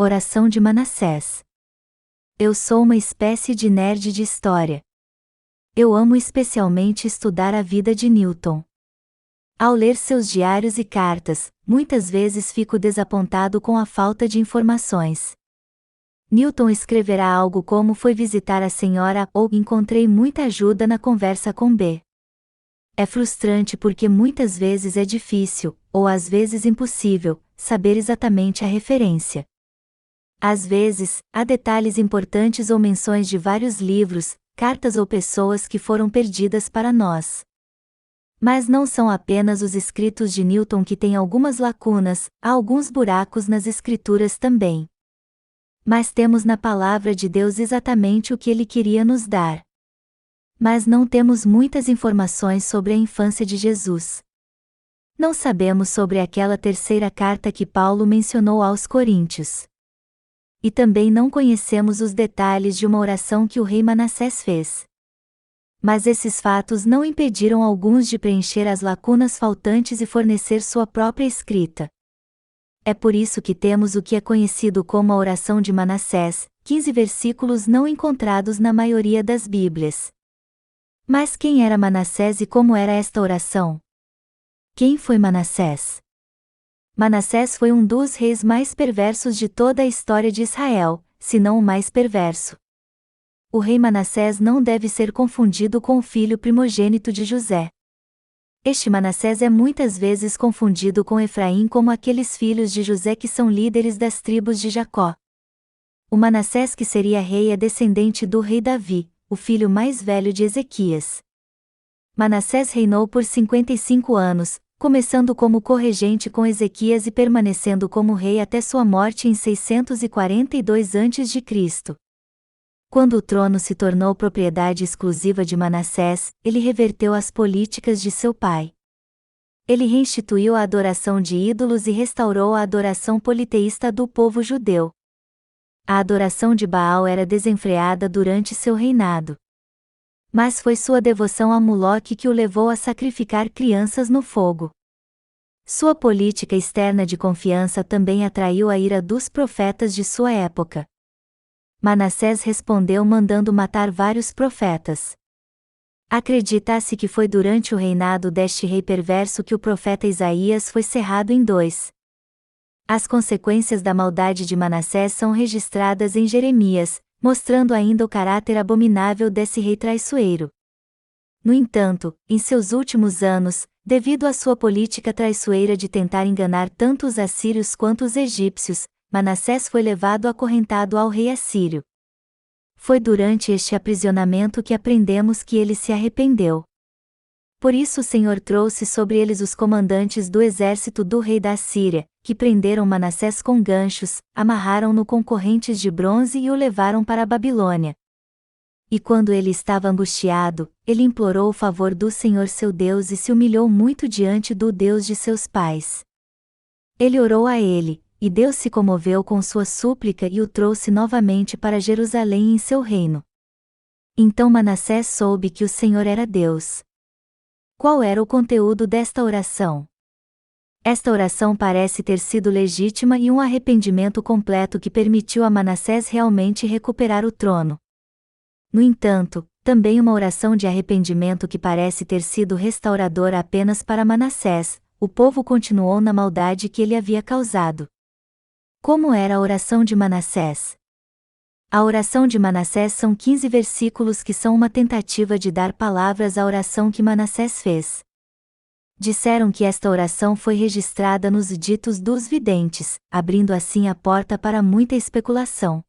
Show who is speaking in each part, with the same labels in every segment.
Speaker 1: Oração de Manassés. Eu sou uma espécie de nerd de história. Eu amo especialmente estudar a vida de Newton. Ao ler seus diários e cartas, muitas vezes fico desapontado com a falta de informações. Newton escreverá algo como foi visitar a senhora ou encontrei muita ajuda na conversa com B. É frustrante porque muitas vezes é difícil, ou às vezes impossível, saber exatamente a referência. Às vezes, há detalhes importantes ou menções de vários livros, cartas ou pessoas que foram perdidas para nós. Mas não são apenas os escritos de Newton que têm algumas lacunas, há alguns buracos nas escrituras também. Mas temos na palavra de Deus exatamente o que ele queria nos dar. Mas não temos muitas informações sobre a infância de Jesus. Não sabemos sobre aquela terceira carta que Paulo mencionou aos Coríntios. E também não conhecemos os detalhes de uma oração que o rei Manassés fez. Mas esses fatos não impediram alguns de preencher as lacunas faltantes e fornecer sua própria escrita. É por isso que temos o que é conhecido como a oração de Manassés, 15 versículos não encontrados na maioria das Bíblias. Mas quem era Manassés e como era esta oração? Quem foi Manassés? Manassés foi um dos reis mais perversos de toda a história de Israel, se não o mais perverso. O rei Manassés não deve ser confundido com o filho primogênito de José. Este Manassés é muitas vezes confundido com Efraim como aqueles filhos de José que são líderes das tribos de Jacó. O Manassés que seria rei é descendente do rei Davi, o filho mais velho de Ezequias. Manassés reinou por 55 anos, começando como corregente com Ezequias e permanecendo como rei até sua morte em 642 a.C. Quando o trono se tornou propriedade exclusiva de Manassés, ele reverteu as políticas de seu pai. Ele reinstituiu a adoração de ídolos e restaurou a adoração politeísta do povo judeu. A adoração de Baal era desenfreada durante seu reinado. Mas foi sua devoção a Moloque que o levou a sacrificar crianças no fogo. Sua política externa de confiança também atraiu a ira dos profetas de sua época. Manassés respondeu mandando matar vários profetas. Acredita-se que foi durante o reinado deste rei perverso que o profeta Isaías foi cerrado em dois. As consequências da maldade de Manassés são registradas em Jeremias, mostrando ainda o caráter abominável desse rei traiçoeiro. No entanto, em seus últimos anos, devido à sua política traiçoeira de tentar enganar tanto os assírios quanto os egípcios, Manassés foi levado acorrentado ao rei assírio. Foi durante este aprisionamento que aprendemos que ele se arrependeu. Por isso o Senhor trouxe sobre eles os comandantes do exército do rei da Assíria, que prenderam Manassés com ganchos, amarraram-no com correntes de bronze e o levaram para a Babilônia. E quando ele estava angustiado, ele implorou o favor do Senhor seu Deus e se humilhou muito diante do Deus de seus pais. Ele orou a ele, e Deus se comoveu com sua súplica e o trouxe novamente para Jerusalém em seu reino. Então Manassés soube que o Senhor era Deus. Qual era o conteúdo desta oração? Esta oração parece ter sido legítima e um arrependimento completo que permitiu a Manassés realmente recuperar o trono. No entanto, também uma oração de arrependimento que parece ter sido restauradora apenas para Manassés, o povo continuou na maldade que ele havia causado. Como era a oração de Manassés? A oração de Manassés são 15 versículos que são uma tentativa de dar palavras à oração que Manassés fez. Disseram que esta oração foi registrada nos ditos dos videntes, abrindo assim a porta para muita especulação.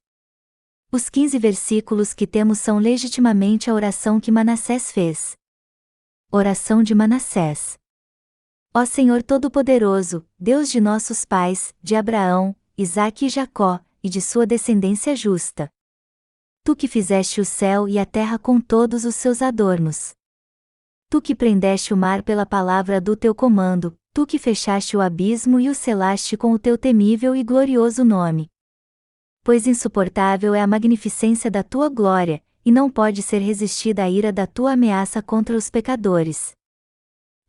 Speaker 1: Os 15 versículos que temos são legitimamente a oração que Manassés fez. Oração de Manassés. Ó Senhor Todo-Poderoso, Deus de nossos pais, de Abraão, Isaque e Jacó, e de sua descendência justa. Tu que fizeste o céu e a terra com todos os seus adornos. Tu que prendeste o mar pela palavra do teu comando, tu que fechaste o abismo e o selaste com o teu temível e glorioso nome. Pois insuportável é a magnificência da tua glória, e não pode ser resistida a ira da tua ameaça contra os pecadores.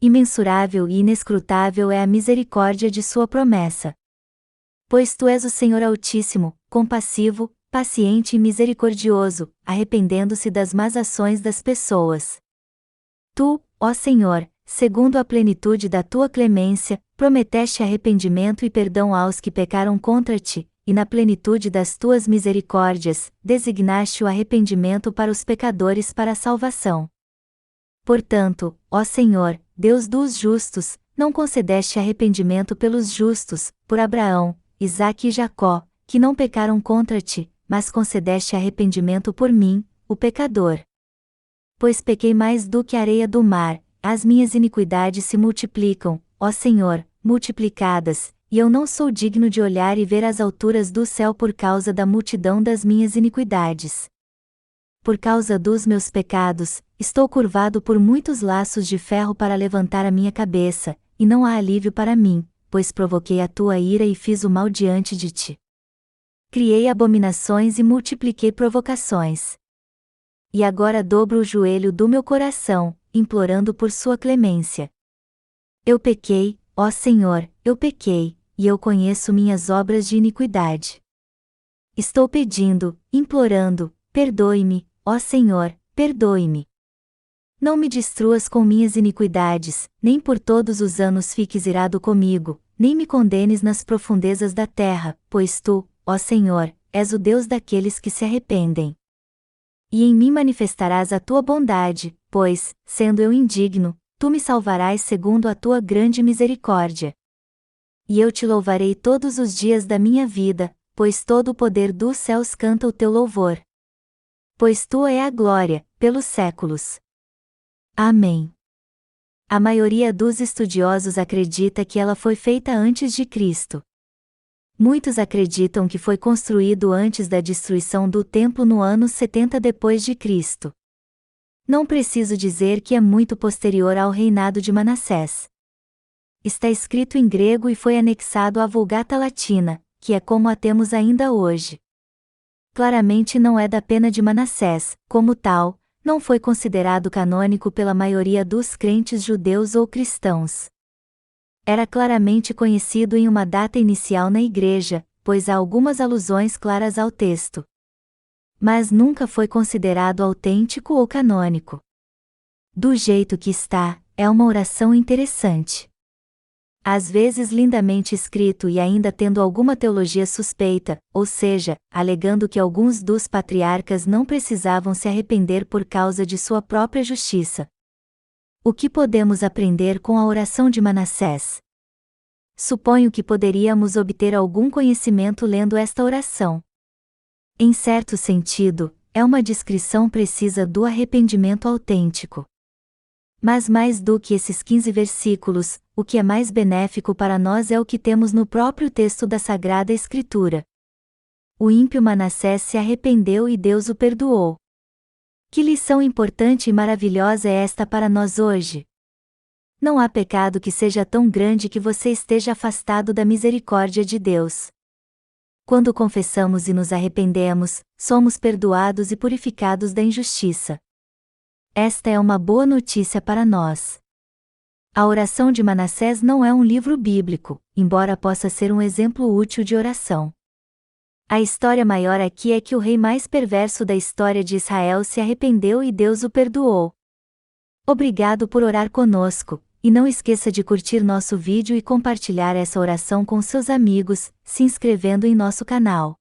Speaker 1: Imensurável e inescrutável é a misericórdia de sua promessa. Pois tu és o Senhor Altíssimo, compassivo, paciente e misericordioso, arrependendo-se das más ações das pessoas. Tu, ó Senhor, segundo a plenitude da tua clemência, prometeste arrependimento e perdão aos que pecaram contra ti, e na plenitude das tuas misericórdias, designaste o arrependimento para os pecadores para a salvação. Portanto, ó Senhor, Deus dos justos, não concedeste arrependimento pelos justos, por Abraão, Isaque e Jacó, que não pecaram contra ti, mas concedeste arrependimento por mim, o pecador. Pois pequei mais do que a areia do mar, as minhas iniquidades se multiplicam, ó Senhor, multiplicadas, e eu não sou digno de olhar e ver as alturas do céu por causa da multidão das minhas iniquidades. Por causa dos meus pecados, estou curvado por muitos laços de ferro para levantar a minha cabeça, e não há alívio para mim, pois provoquei a tua ira e fiz o mal diante de ti. Criei abominações e multipliquei provocações. E agora dobro o joelho do meu coração, implorando por sua clemência. Eu pequei, ó Senhor, eu pequei, e eu conheço minhas obras de iniquidade. Estou pedindo, implorando, perdoe-me, ó Senhor, perdoe-me. Não me destruas com minhas iniquidades, nem por todos os anos fiques irado comigo, nem me condenes nas profundezas da terra, pois tu, ó Senhor, és o Deus daqueles que se arrependem. E em mim manifestarás a tua bondade, pois, sendo eu indigno, tu me salvarás segundo a tua grande misericórdia. E eu te louvarei todos os dias da minha vida, pois todo o poder dos céus canta o teu louvor. Pois tua é a glória, pelos séculos. Amém. A maioria dos estudiosos acredita que ela foi feita antes de Cristo. Muitos acreditam que foi construído antes da destruição do templo no ano 70 depois de Cristo. Não preciso dizer que é muito posterior ao reinado de Manassés. Está escrito em grego e foi anexado à Vulgata Latina, que é como a temos ainda hoje. Claramente não é da pena de Manassés, como tal, não foi considerado canônico pela maioria dos crentes judeus ou cristãos. Era claramente conhecido em uma data inicial na igreja, pois há algumas alusões claras ao texto. Mas nunca foi considerado autêntico ou canônico. Do jeito que está, é uma oração interessante. Às vezes lindamente escrito e ainda tendo alguma teologia suspeita, ou seja, alegando que alguns dos patriarcas não precisavam se arrepender por causa de sua própria justiça. O que podemos aprender com a oração de Manassés? Suponho que poderíamos obter algum conhecimento lendo esta oração. Em certo sentido, é uma descrição precisa do arrependimento autêntico. Mas mais do que esses 15 versículos, o que é mais benéfico para nós é o que temos no próprio texto da Sagrada Escritura. O ímpio Manassés se arrependeu e Deus o perdoou. Que lição importante e maravilhosa é esta para nós hoje? Não há pecado que seja tão grande que você esteja afastado da misericórdia de Deus. Quando confessamos e nos arrependemos, somos perdoados e purificados da injustiça. Esta é uma boa notícia para nós. A oração de Manassés não é um livro bíblico, embora possa ser um exemplo útil de oração. A história maior aqui é que o rei mais perverso da história de Israel se arrependeu e Deus o perdoou. Obrigado por orar conosco, e não esqueça de curtir nosso vídeo e compartilhar essa oração com seus amigos, se inscrevendo em nosso canal.